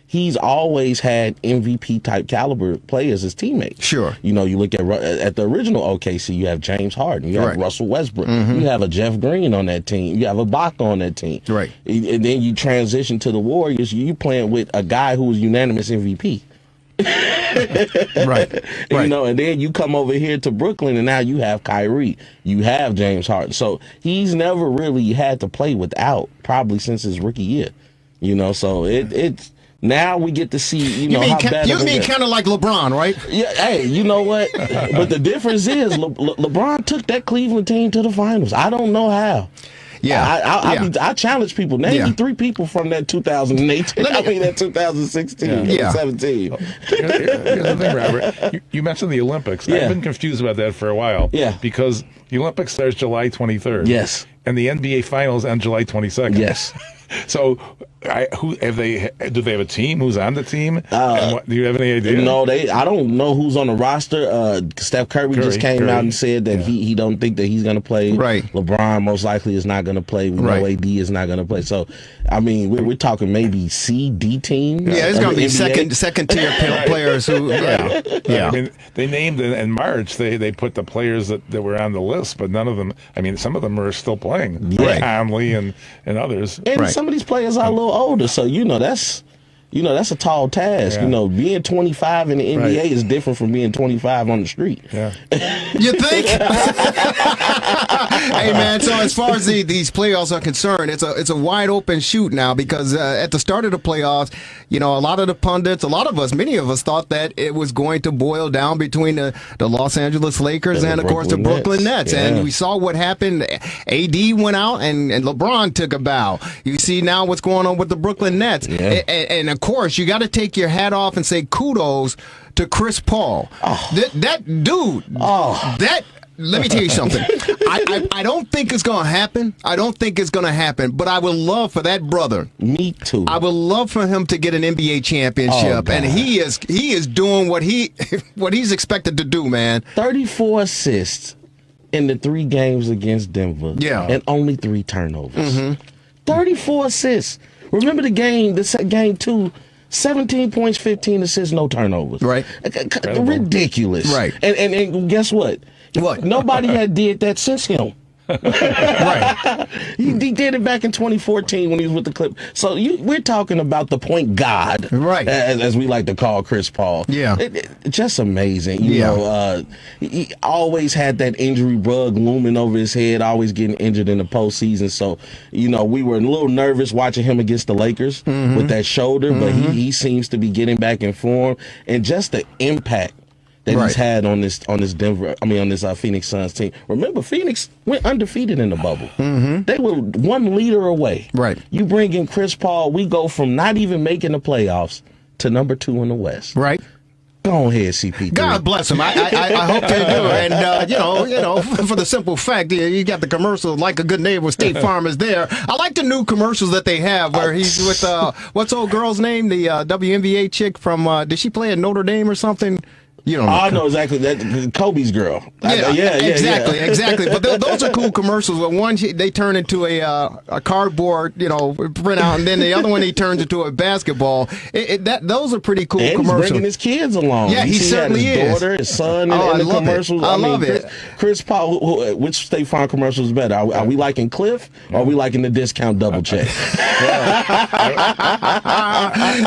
He's always had MVP type caliber players as teammates. Sure. You look at the original OKC, you have James Harden, you have Russell Westbrook, you have a Jeff Green on that team, you have a Ibaka on that team. Right. And then you transition to the Warriors, you playing with a guy who was unanimous MVP. Right. And then you come over here to Brooklyn, and now you have Kyrie, you have James Harden. So he's never really had to play without, probably since his rookie year. So it's now we get to see, how bad. You mean kind of like LeBron, right? Yeah. Hey, you know what? But the difference is LeBron took that Cleveland team to the finals. I don't know how. Yeah, I challenge people. Name me 3 people from that 2018. That 2016, 17. Here's the thing, Robert. You mentioned the Olympics. Yeah. I've been confused about that for a while. Yeah. Because the Olympics starts July 23rd. Yes. And the NBA Finals end July 22nd. Yes. So, do they have a team? Who's on the team? Do you have any idea? No, I don't know who's on the roster. Steph Curry just came out and said that he don't think that he's going to play. Right. LeBron most likely is not going to play. We know AD is not going to play. So, I mean, we're talking maybe C, D team. Yeah, it's going to be second tier players who. Yeah. I mean, they named in March. They put the players that were on the list, but none of them. I mean, some of them are still playing. Right. Conley and others. And some of these players are a little older, so that's a tall task. Yeah. Being 25 in the NBA is different from being 25 on the street. Yeah. You think? Hey man, so as far as these playoffs are concerned, it's a wide open shoot now because at the start of the playoffs, a lot of the pundits, many of us thought that it was going to boil down between the Los Angeles Lakers and of course the Brooklyn Nets. Yeah. And we saw what happened. AD went out and LeBron took a bow. You see now what's going on with the Brooklyn Nets. Yeah. And of course, you got to take your hat off and say kudos to Chris Paul. That dude, let me tell you something. I don't think it's going to happen. But I would love for that brother. Me too. I would love for him to get an NBA championship. And he is doing what he's expected to do, man. 34 assists. in the 3 games against Denver. Yeah. And only 3 turnovers. 34 assists. Remember the game, game 2, 17 points, 15 assists, no turnovers. Right. Ridiculous. Right. And guess what? What? Nobody had did that since him. Right. He did it back in 2014 when he was with the Clippers. So we're talking about the point god, right? As we like to call Chris Paul. Yeah, just amazing. You know, he always had that injury bug looming over his head, always getting injured in the postseason. So we were a little nervous watching him against the Lakers with that shoulder, but he seems to be getting back in form, and just the impact that he's had on this Phoenix Suns team. Remember, Phoenix went undefeated in the bubble. They were 1 leader away. Right. You bring in Chris Paul, we go from not even making the playoffs to number 2 in the West. Right. Go ahead, CP3. God bless him. I hope they do. And for the simple fact, you got the commercial like a good neighbor. State Farm is there. I like the new commercials that they have where he's with what's old girl's name? The WNBA chick from. Did she play at Notre Dame or something? You don't know. I know exactly that. Kobe's girl. Exactly. But those are cool commercials. But one, they turn into a cardboard, printout, and then the other one he turns into a basketball. Those are pretty cool commercials. He's bringing his kids along. Yeah, he certainly is. His daughter, his son, in the commercials. I love it. Chris Paul, which State Farm commercial is better? Are we liking Cliff, or are we liking the discount double check?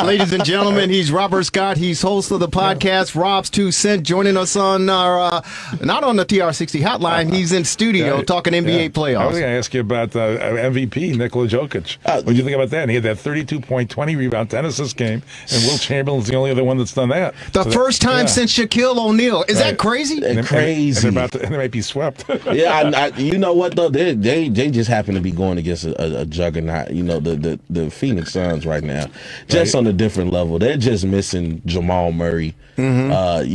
Ladies and gentlemen, he's Robert Scott. He's host of the podcast Rob's 2 Cent, joining us on our not on the TR60 hotline. He's in studio talking NBA playoffs. I was going to ask you about MVP Nikola Jokic. What do you think about that? And he had that 32-point, 20-rebound, 10-assist game, and Will Chamberlain's the only other one that's done that. The first time since Shaquille O'Neal. Is that crazy? Crazy. And they might be swept. You know what though? They just happen to be going against a juggernaut. The Phoenix Suns right now, just on a different level. They're just missing Jamal Murray.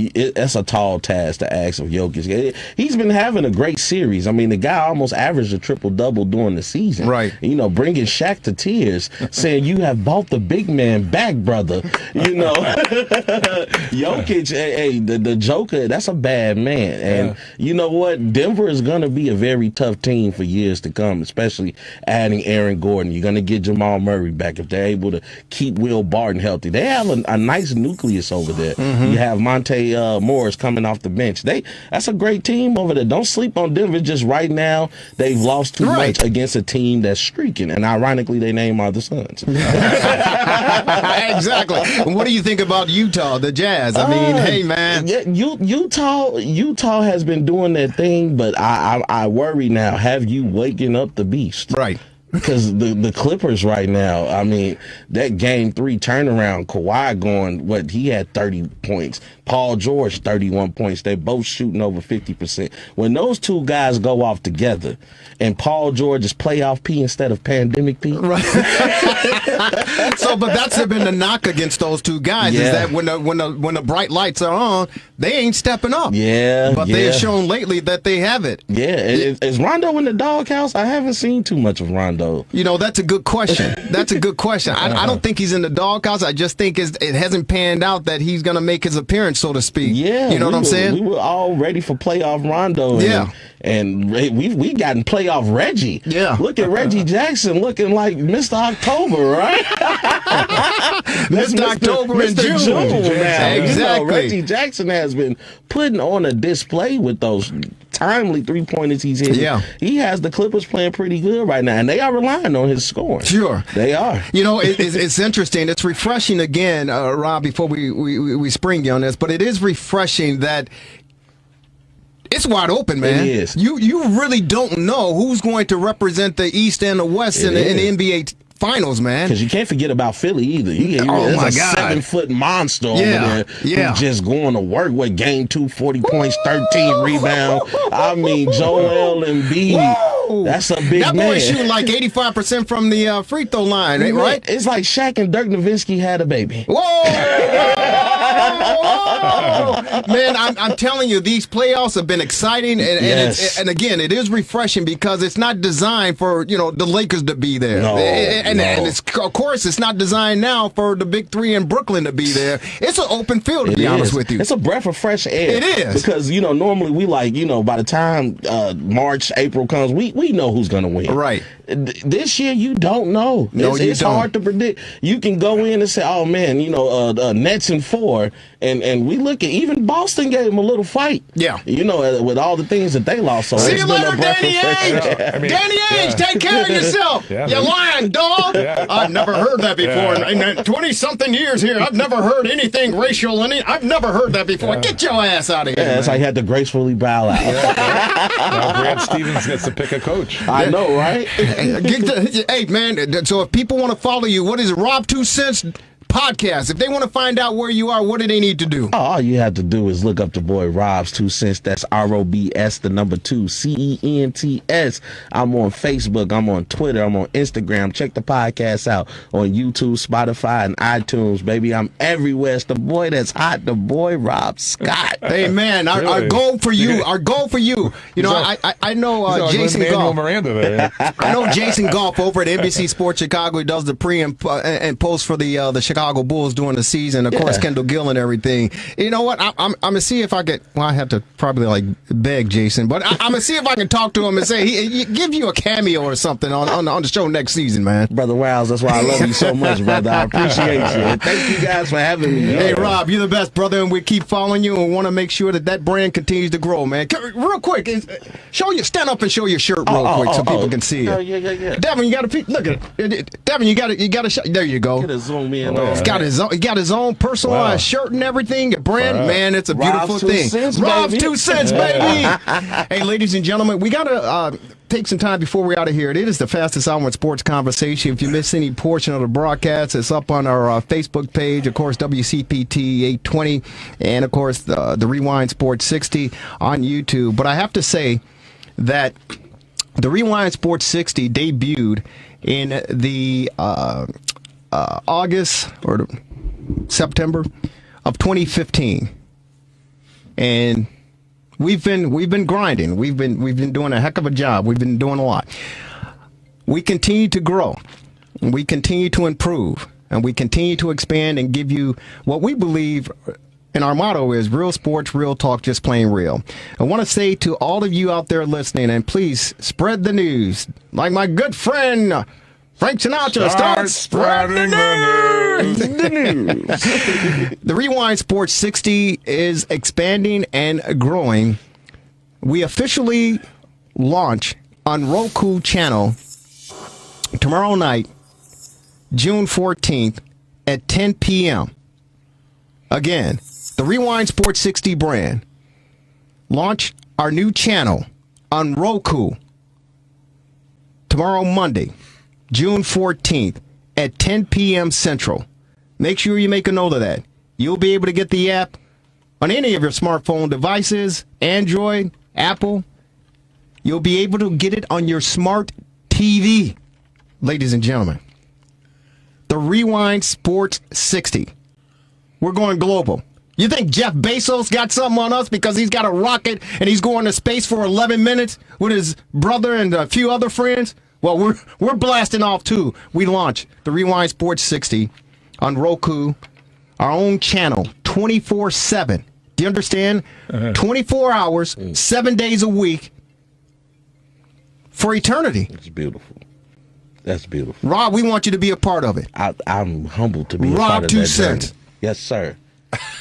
That's a tall task to ask of Jokic. He's been having a great series. I mean, the guy almost averaged a triple-double during the season. Right. Bringing Shaq to tears, saying, "You have bought the big man back, brother." Jokic, the Joker, that's a bad man. And you know what? Denver is going to be a very tough team for years to come, especially adding Aaron Gordon. You're going to get Jamal Murray back if they're able to keep Will Barton healthy. They have a nice nucleus over there. You have Monte Morris coming off the bench. That's a great team over there. Don't sleep on Denver. Just right now, they've lost too much against a team that's streaking. And ironically, they name are the Suns. Exactly. What do you think about Utah, the Jazz? I mean, hey, man. Utah has been doing their thing, but I worry now. Have you waken up the beast? Right. Because the Clippers right now, I mean, that game 3 turnaround, Kawhi going, he had 30 points. Paul George, 31 points. They both shooting over 50%. When those two guys go off together and Paul George is playoff P instead of pandemic P. Right. But that's been the knock against those two guys is that when the bright lights are on, they ain't stepping up. Yeah. But they have shown lately that they have it. Yeah. Is Rondo in the doghouse? I haven't seen too much of Rondo. That's a good question. I don't think he's in the doghouse. I just think it hasn't panned out that he's going to make his appearance, so to speak. Yeah. You know what I'm saying? We were all ready for playoff Rondo. And we gotten playoff Reggie. Yeah. Look at Reggie Jackson looking like Mr. October, right? Mr. October in June. Exactly. Reggie Jackson has been putting on a display with those timely 3-pointers he's hitting. Yeah. He has the Clippers playing pretty good right now, and they are relying on his scoring. Sure. They are. It's interesting. It's refreshing again, Rob, before we spring you on this, but it is refreshing that it's wide open, man. It is. You really don't know who's going to represent the East and the West in the NBA Finals, man. Because you can't forget about Philly either. There's a 7-foot monster over there who's just going to work with game 2, 40 points, 13 rebounds. I mean, Joel Embiid. That's a big man. That boy shooting like 85% from the free throw line, right? It's like Shaq and Dirk Nowitzki had a baby. Whoa! Man, I'm telling you, these playoffs have been exciting, and again, it is refreshing because it's not designed for the Lakers to be there, and it's, of course it's not designed now for the Big Three in Brooklyn to be there. It's an open field, to be honest with you. It's a breath of fresh air. It is, because normally we by the time March, April comes, we know who's going to win. Right. This year, you don't know. It's hard to predict. You can go in and say, "Oh man, Nets in 4," and we look at even Boston gave them a little fight. Yeah. With all the things that they lost. So see you later, Danny Ainge. Danny Ainge, take care of yourself. You lying dog. I've never heard that before. In 20-something years here, I've never heard anything racial. I've never heard that before. Get your ass out of here. Yeah, it's like he had to gracefully bow out. Now Brad Stevens gets to pick a coach. I know, right? Hey, man, so if people want to follow you, what is it, Rob 2 Cents Podcast? If they want to find out where you are, what do they need to do? All you have to do is look up the boy Rob's 2 Cents. That's ROBS, the number 2, CENTS. I'm on Facebook. I'm on Twitter. I'm on Instagram. Check the podcast out on YouTube, Spotify, and iTunes, baby. I'm everywhere. It's the boy that's hot, the boy Rob Scott. Hey, man, our goal for you, I know Jason Goff. Miranda there. I know Jason Goff over at NBC Sports Chicago. He does the pre and post for the Chicago Bulls during the season. Of course, Kendall Gill and everything. You know what? I'm gonna see if I could. Well, I have to probably beg Jason, but I'm gonna see if I can talk to him and say he give you a cameo or something on the show next season, man. Brother Wiles, that's why I love you so much, brother. I appreciate you. And thank you guys for having me. Hey, Rob, you're the best, brother, and we keep following you and want to make sure that brand continues to grow, man. Real quick, stand up and show your shirt real quick so people can see it. Yeah. Devin, you got to look at it. Devin, you got to show. There you go. Get a zoom in. He got his own personalized shirt and everything. A brand, man, it's a beautiful thing. Rob's 2 Cents, baby. Hey, ladies and gentlemen, we got to take some time before we're out of here. It is the fastest hour in sports conversation. If you miss any portion of the broadcast, it's up on our Facebook page, of course, WCPT 820, and of course, the Rewind Sports 60 on YouTube. But I have to say that the Rewind Sports 60 debuted in the August or September of 2015, and we've been grinding. We've been doing a heck of a job. We've been doing a lot. We continue to grow, and we continue to improve, and we continue to expand and give you what we believe. And our motto is real sports, real talk, just plain real. I want to say to all of you out there listening, and please spread the news. Like my good friend Frank Sinatra, start spreading the news. The Rewind Sports 60 is expanding and growing. We officially launch on Roku channel tomorrow night, June 14th at 10 p.m. Again, the Rewind Sports 60 brand launch our new channel on Roku tomorrow, Monday, June 14th at 10 p.m. Central. Make sure you make a note of that. You'll be able to get the app on any of your smartphone devices, Android, Apple. You'll be able to get it on your smart TV, ladies and gentlemen. The Rewind Sports 60. We're going global. You think Jeff Bezos got something on us because he's got a rocket and he's going to space for 11 minutes with his brother and a few other friends? Well, we're blasting off too. We launch the Rewind Sports 60 on Roku, our own channel, 24/7. Do you understand? 24 hours, 7 days a week for eternity. It's beautiful. That's beautiful. Rob, we want you to be a part of it. I'm humbled to be a part Rob of 2 that Cents. journey. Yes, sir.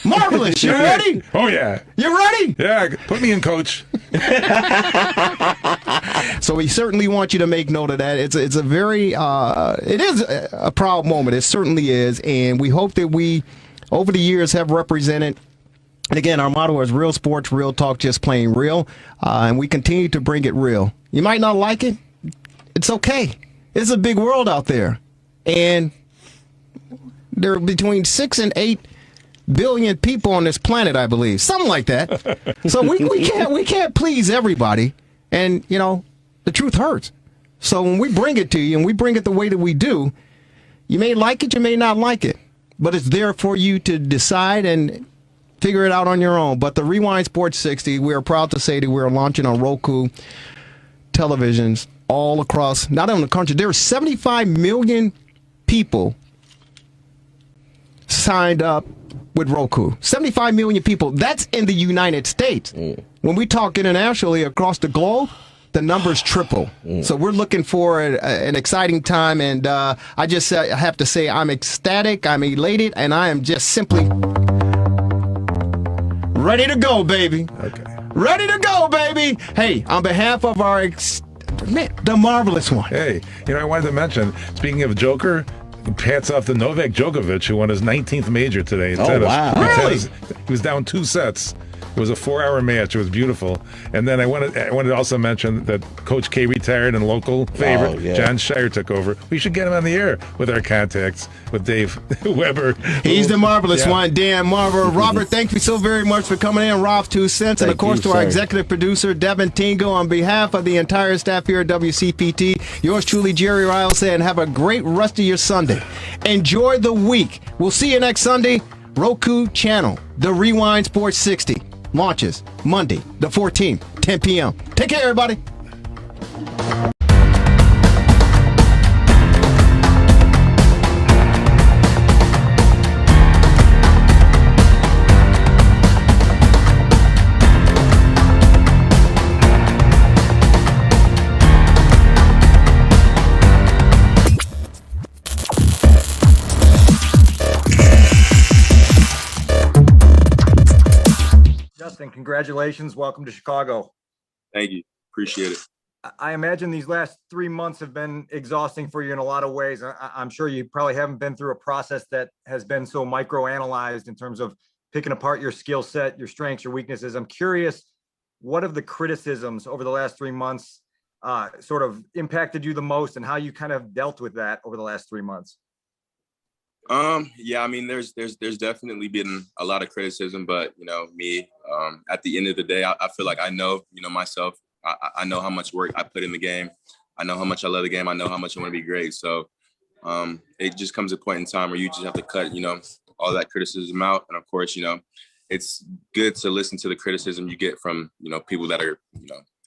Marvelous. You ready? Oh, yeah. You ready? Yeah, put me in, coach. So we certainly want you to make note of that. It's a very, it is a proud moment. It certainly is. And we hope that we, over the years, have represented, and again, our motto is real sports, real talk, just plain real. And we continue to bring it real. You might not like it. It's okay. It's a big world out there. And there are between 6 and 8 billion people on this planet, I believe, something like that. So we can't please everybody, and the truth hurts. So when we bring it to you, and we bring it the way that we do, you may like it, you may not like it, but it's there for you to decide and figure it out on your own. But the Rewind Sports 60, we are proud to say that we're launching on Roku televisions all across, not only the country. There are 75 million people signed up with Roku. 75 million people. That's in the United States. When we talk internationally across the globe, the numbers triple. So we're looking for an exciting time, and I just have to say I'm ecstatic, I'm elated, and I am just simply ready to go, baby. Okay. Ready to go, baby. Hey, on behalf of our the marvelous one. Hey, I wanted to mention, speaking of Joker, hats off to Novak Djokovic, who won his 19th major today in tennis. Wow. Really? He was down 2 sets. It was a 4-hour match. It was beautiful. And then I wanted to also mention that Coach K retired and local favorite John Shire took over. We should get him on the air with our contacts with Dave Weber. He's the marvelous one, Dan Marver. Robert, thank you so very much for coming in. Rob 2 cents. And of course to our executive producer, Devin Tingo, on behalf of the entire staff here at WCPT, yours truly, Jerry Riles, saying have a great rest of your Sunday. Enjoy the week. We'll see you next Sunday. Roku channel, the Rewind Sports 60. Launches Monday, the 14th, 10 p.m. Take care, everybody. Justin, congratulations. Welcome to Chicago. Thank you. Appreciate it. I imagine these last 3 months have been exhausting for you in a lot of ways. I'm sure you probably haven't been through a process that has been so microanalyzed in terms of picking apart your skill set, your strengths, your weaknesses. I'm curious, what of the criticisms over the last 3 months sort of impacted you the most, and how you kind of dealt with that over the last 3 months? Yeah, I mean, there's definitely been a lot of criticism, but me, at the end of the day, I feel like I know, myself. I know how much work I put in the game. I know how much I love the game. I know how much I want to be great. So, it just comes a point in time where you just have to cut, all that criticism out. And of course, it's good to listen to the criticism you get from, people that are,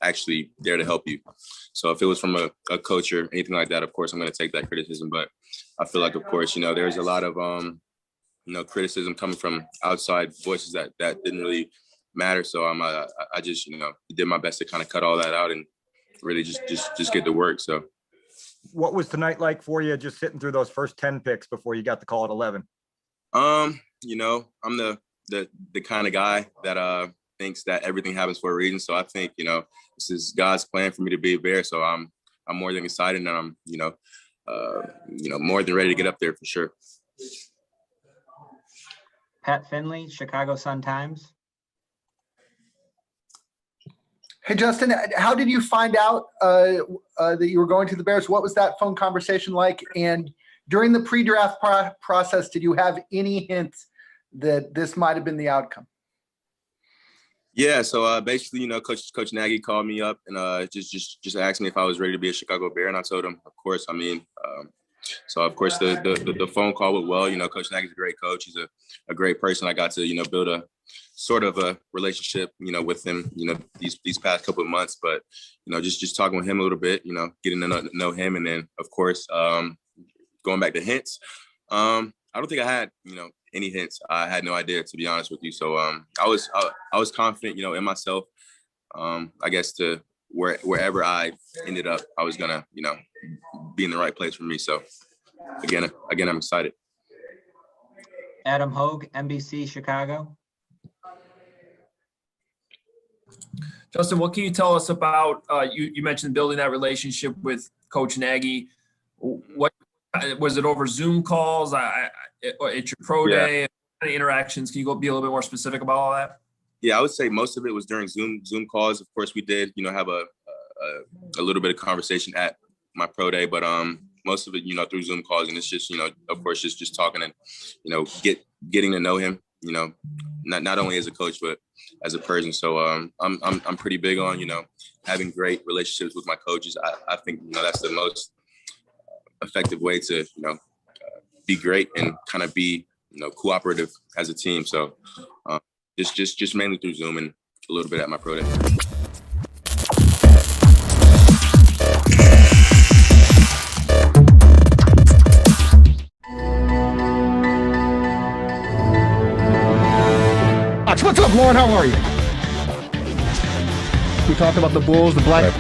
actually there to help you. So if it was from a coach or anything like that, of course, I'm going to take that criticism. But I feel like, of course, there's a lot of, criticism coming from outside voices that didn't really matter. So I just, did my best to kind of cut all that out and really just get to work. So what was tonight like for you, just sitting through those first 10 picks before you got the call at 11? I'm the kind of guy that thinks that everything happens for a reason. So I think, this is God's plan for me to be a Bear. So I'm more than excited, and I'm, more than ready to get up there for sure. Pat Finley, Chicago Sun-Times. Hey, Justin, how did you find out that you were going to the Bears? What was that phone conversation like? And during the pre-draft process, did you have any hints that this might have been the outcome? Yeah, so basically, Coach Nagy called me up and just asked me if I was ready to be a Chicago Bear, and I told him, of course. I mean, so of course the phone call went well. Coach Nagy's a great coach. He's a great person. I got to build a sort of a relationship with him these past couple of months. But just talking with him a little bit, getting to know him, and then of course going back to hints. I don't think I had any hints. I had no idea, to be honest with you. So I was confident, in myself. I guess to wherever I ended up, I was gonna, be in the right place for me. So again, I'm excited. Adam Hogue, NBC Chicago. Justin, what can you tell us about, you mentioned building that relationship with Coach Nagy. What was it, over Zoom calls? It's your pro day, any interactions? Can you be a little bit more specific about all that? Yeah, I would say most of it was during Zoom calls. Of course, we did, have a little bit of conversation at my pro day, but most of it, through Zoom calls, and it's just, of course, just talking and, getting to know him, not only as a coach but as a person. So I'm pretty big on, having great relationships with my coaches. I think that's the most effective way to be great and kind of be cooperative as a team. So just mainly through Zoom and a little bit at my pro day. What's up, Lauren? How are you? We talked about the Bulls, the Black